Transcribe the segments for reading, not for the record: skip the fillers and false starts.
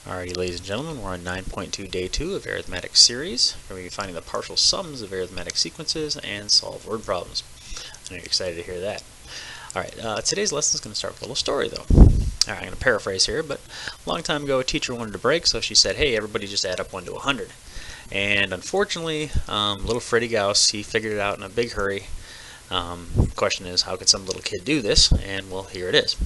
Alrighty, ladies and gentlemen, we're on 9.2 day 2 of arithmetic series. We're going to be finding the partial sums of arithmetic sequences and solve word problems. I know you're excited to hear that. Alright, today's lesson is going to start with a little story though. Alright, I'm going to paraphrase here, but a long time ago a teacher wanted to break, so she said, hey, everybody just add up 1 to 100. And unfortunately, little Freddy Gauss, he figured it out in a big hurry. The question is, how could some little kid do this? And well, here it is.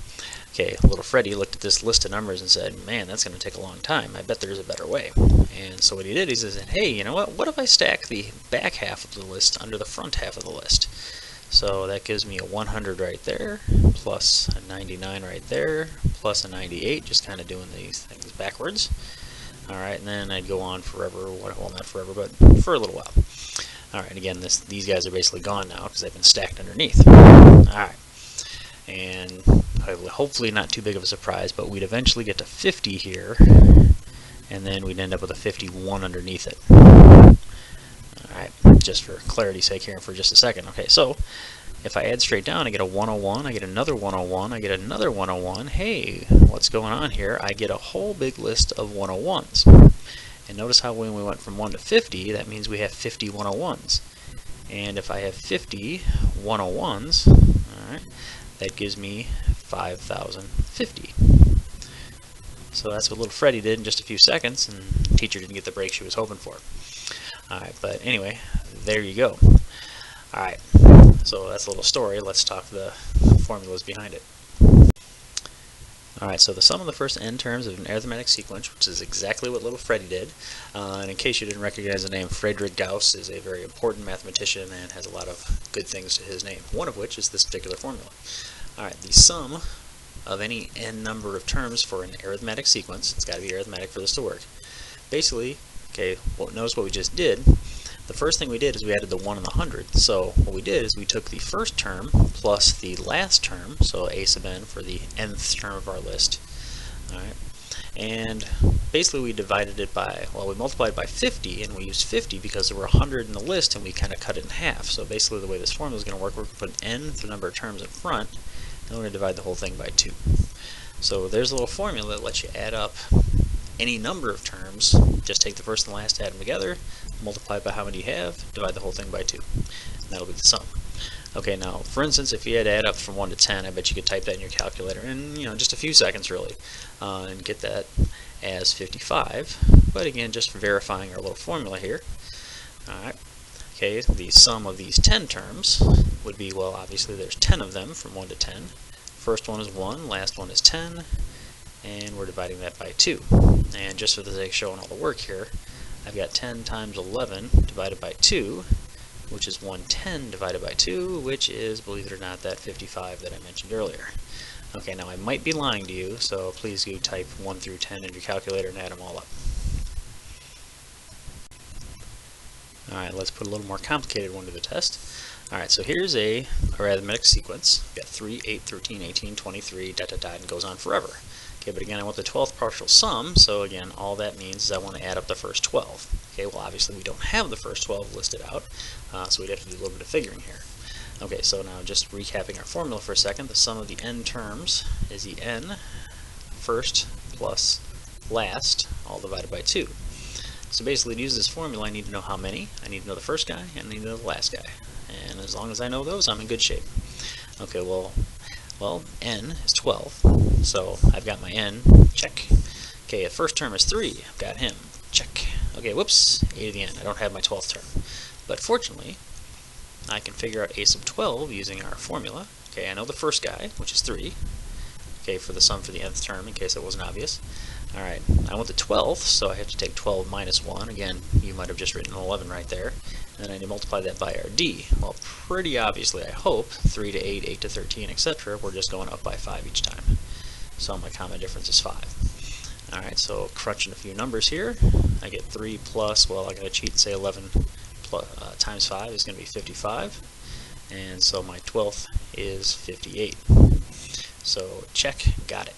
Okay, little Freddy looked at this list of numbers and said, man, that's going to take a long time. I bet there's a better way. And so what he did, he said, hey, you know what if I stack the back half of the list under the front half of the list? So that gives me a 100 right there, plus a 99 right there, plus a 98, just kind of doing these things backwards. Alright, and then I'd go on forever, well, not forever, but for a little while. Alright, again, these guys are basically gone now because they've been stacked underneath. Alright, and hopefully not too big of a surprise, but we'd eventually get to 50 here, and then we'd end up with a 51 underneath it. Alright, just for clarity's sake here for just a second. Okay, so if I add straight down, I get a 101, I get another 101, I get another 101. Hey, what's going on here? I get a whole big list of 101s. And notice how when we went from 1 to 50, that means we have 50 101s. And if I have 50 101s, alright, that gives me 5,050. So that's what little Freddy did in just a few seconds, and the teacher didn't get the break she was hoping for. Alright, but anyway, there you go. Alright, so that's a little story. Let's talk the formulas behind it. Alright, so the sum of the first n terms of an arithmetic sequence, which is exactly what little Freddy did. And in case you didn't recognize the name, Friedrich Gauss is a very important mathematician and has a lot of good things to his name, one of which is this particular formula. Alright, the sum of any n number of terms for an arithmetic sequence, it's got to be arithmetic for this to work. Basically, okay, well, notice what we just did. The first thing we did is we added the 1 and the 100. So what we did is we took the first term plus the last term, so a sub n for the nth term of our list. Alright, and basically we divided it by, well, we multiplied by 50, and we used 50 because there were 100 in the list, and we kind of cut it in half. So basically the way this formula is going to work, we're going to put n, the number of terms in front, and we're going to divide the whole thing by 2. So there's a little formula that lets you add up any number of terms. Just take the first and last, add them together, multiply by how many you have, divide the whole thing by 2. And that'll be the sum. Okay, now, for instance, if you had to add up from 1 to 10, I bet you could type that in your calculator in, just a few seconds, really, and get that as 55. But again, just verifying our little formula here. Alright, okay, the sum of these 10 terms would be, well, obviously there's 10 of them from 1 to 10. First one is 1, last one is 10, and we're dividing that by 2. And just for the sake of showing all the work here, I've got 10 times 11 divided by 2, which is 110 divided by 2, which is, believe it or not, that 55 that I mentioned earlier. Okay, now I might be lying to you, so please do type 1 through 10 in your calculator and add them all up. Alright, let's put a little more complicated one to the test. Alright, so here's a arithmetic sequence. We've got 3, 8, 13, 18, 23, and goes on forever. Okay, but again, I want the 12th partial sum, so again, all that means is I want to add up the first 12. Okay, well, obviously we don't have the first 12 listed out, so we'd have to do a little bit of figuring here. Okay, so now just recapping our formula for a second, the sum of the n terms is the n first plus last, all divided by 2. So basically, to use this formula, I need to know how many. I need to know the first guy, and I need to know the last guy. And as long as I know those, I'm in good shape. Okay, well, n is 12, so I've got my n, check. Okay, the first term is 3, I've got him, check. Okay, whoops, a to the n, I don't have my 12th term. But fortunately, I can figure out a sub 12 using our formula. Okay, I know the first guy, which is 3. Okay, for the sum for the nth term, in case that wasn't obvious. Alright, I want the 12th, so I have to take 12 minus 1. Again, you might have just written 11 right there. And then I need to multiply that by our d. Well, pretty obviously, I hope, 3 to 8, 8 to 13, etc., we're just going up by 5 each time. So my common difference is 5. Alright, so crunching a few numbers here, I get 3 plus, well, I gotta cheat and say 11 plus, times 5 is going to be 55. And so my 12th is 58. So check, got it.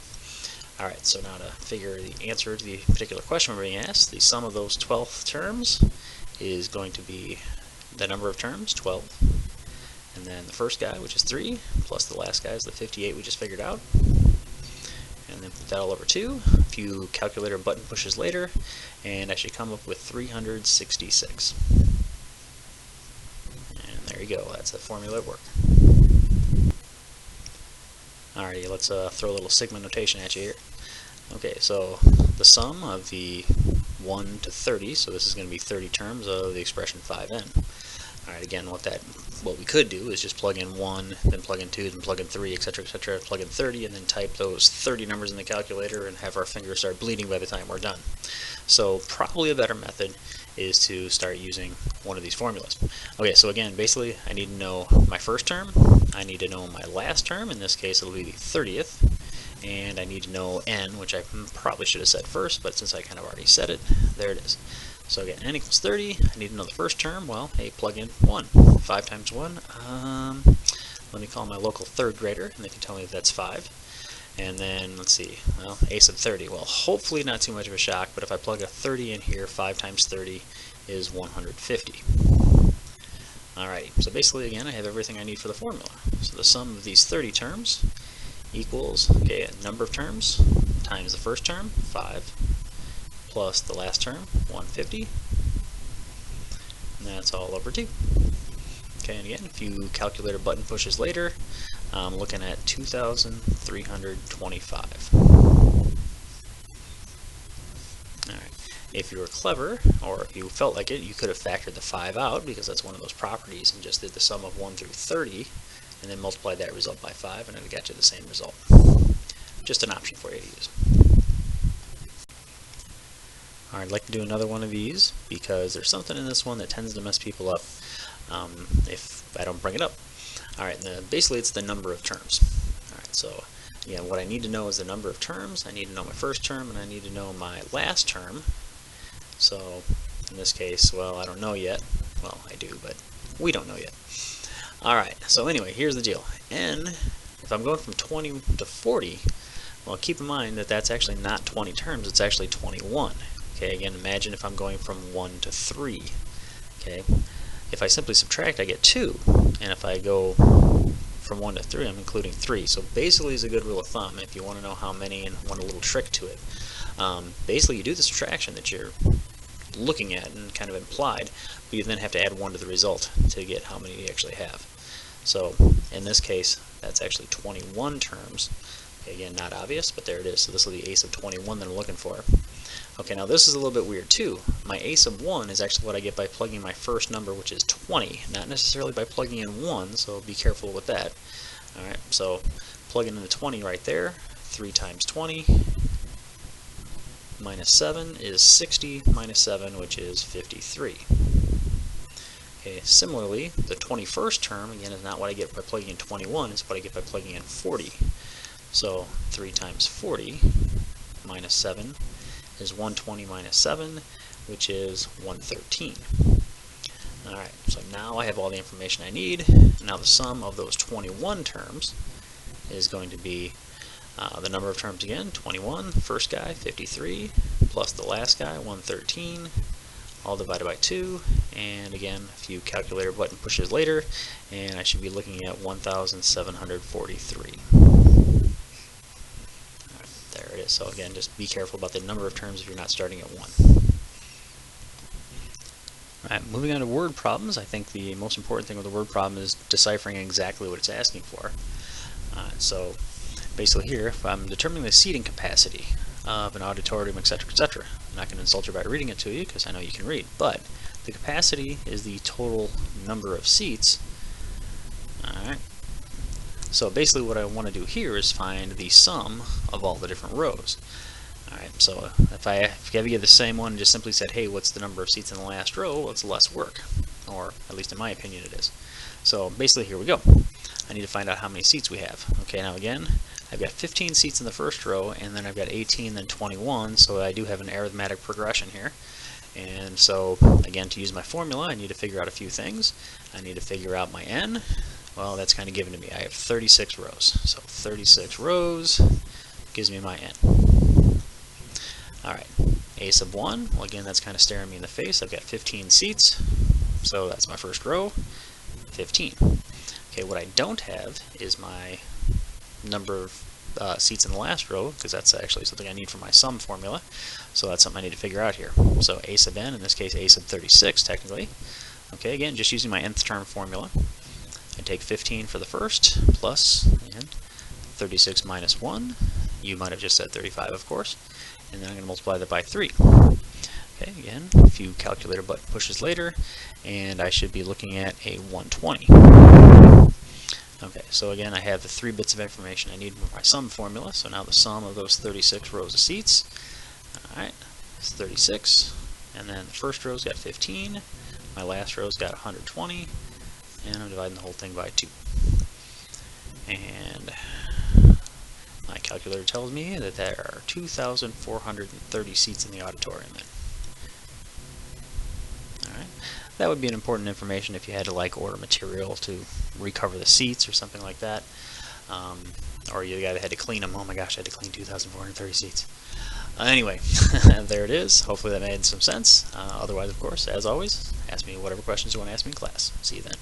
Alright, so now to figure the answer to the particular question we're being asked, the sum of those 12th terms is going to be the number of terms, 12. And then the first guy, which is 3, plus the last guy is the 58 we just figured out. and then put that all over 2. A few calculator button pushes later, and I should come up with 366. And there you go, that's the formula at work. Alrighty, let's throw a little sigma notation at you here. Okay, so the sum of the 1 to 30, so this is going to be 30 terms of the expression 5n. Alright, again, what we could do is just plug in 1, then plug in 2, then plug in 3, etc., etc., plug in 30, and then type those 30 numbers in the calculator and have our fingers start bleeding by the time we're done. So probably a better method is to start using one of these formulas. Okay, so again, basically I need to know my first term, I need to know my last term, in this case it'll be the 30th, and I need to know n, which I probably should have said first, but since I kind of already said it, there it is. So again, n equals 30, I need to know the first term. Well, hey, plug in 1. 5 times 1, let me call my local third grader, and they can tell me if that's 5. And then, let's see, well, a sub 30. Well, hopefully not too much of a shock, but if I plug a 30 in here, 5 times 30 is 150. Alrighty, so basically, again, I have everything I need for the formula. So the sum of these 30 terms equals, okay, number of terms times the first term, 5, plus the last term, 150, and that's all over 2. Okay, and again, a few calculator button pushes later, I'm looking at 2,325. Alright, if you were clever, or if you felt like it, you could have factored the 5 out, because that's one of those properties, and just did the sum of 1 through 30, and then multiplied that result by 5, and it would get you the same result. Just an option for you to use. Alright, I'd like to do another one of these, because there's something in this one that tends to mess people up if I don't bring it up. Alright, basically it's the number of terms. Alright, so yeah, what I need to know is the number of terms, I need to know my first term, and I need to know my last term. So in this case, well, I don't know yet. Well, I do, but we don't know yet. Alright, so anyway, here's the deal. N, if I'm going from 20 to 40, well, keep in mind that that's actually not 20 terms, it's actually 21. Okay, again, imagine if I'm going from 1 to 3. Okay, if I simply subtract, I get 2, and if I go from 1 to 3, I'm including 3. So basically, it's a good rule of thumb if you want to know how many and want a little trick to it. Basically, you do the subtraction that you're looking at and kind of implied, but you then have to add 1 to the result to get how many you actually have. So in this case, that's actually 21 terms. Again, not obvious, but there it is. So this will be a sub 21 that I'm looking for. Okay, now this is a little bit weird too. My a sub 1 is actually what I get by plugging my first number, which is 20, not necessarily by plugging in 1, so be careful with that. Alright, so plugging in the 20 right there, 3 times 20 minus 7 is 60 minus 7, which is 53. Okay, similarly, the 21st term, again, is not what I get by plugging in 21, it's what I get by plugging in 40. So 3 times 40 minus 7 is 120 minus 7, which is 113. Alright, so now I have all the information I need. Now the sum of those 21 terms is going to be the number of terms again, 21, first guy, 53, plus the last guy, 113, all divided by 2, and again, a few calculator button pushes later, and I should be looking at 1,743. There it is. So again, just be careful about the number of terms if you're not starting at 1. Alright, moving on to word problems. I think the most important thing with a word problem is deciphering exactly what it's asking for. So basically here, if I'm determining the seating capacity of an auditorium, etc., etc., I'm not going to insult you by reading it to you because I know you can read, but the capacity is the total number of seats. Alright. So basically what I want to do here is find the sum of all the different rows. Alright, so if I ever get the same one and just simply said, hey, what's the number of seats in the last row, well, it's less work. Or, at least in my opinion, it is. So basically, here we go. I need to find out how many seats we have. Okay, now again, I've got 15 seats in the first row, and then I've got 18, then 21, so I do have an arithmetic progression here. And so, again, to use my formula, I need to figure out a few things. I need to figure out my n. Well, that's kind of given to me. I have 36 rows. So 36 rows gives me my n. Alright, a sub 1, well again that's kind of staring me in the face. I've got 15 seats, so that's my first row, 15. Okay, what I don't have is my number of seats in the last row, because that's actually something I need for my sum formula. So that's something I need to figure out here. So a sub n, in this case a sub 36 technically. Okay, again, just using my nth term formula. I take 15 for the first, plus, and 36 minus 1. You might have just said 35, of course. And then I'm going to multiply that by 3. Okay, again, a few calculator button pushes later, and I should be looking at a 120. Okay, so again, I have the 3 bits of information I need for my sum formula. So now the sum of those 36 rows of seats, alright, is 36. And then the first row's got 15. My last row's got 120. And I'm dividing the whole thing by 2. And my calculator tells me that there are 2,430 seats in the auditorium then. Alright, that would be an important information if you had to like order material to recover the seats or something like that. Or you're the guy that had to clean them. Oh my gosh, I had to clean 2,430 seats. Anyway, there it is. Hopefully that made some sense. Otherwise, of course, as always, ask me whatever questions you want to ask me in class. See you then.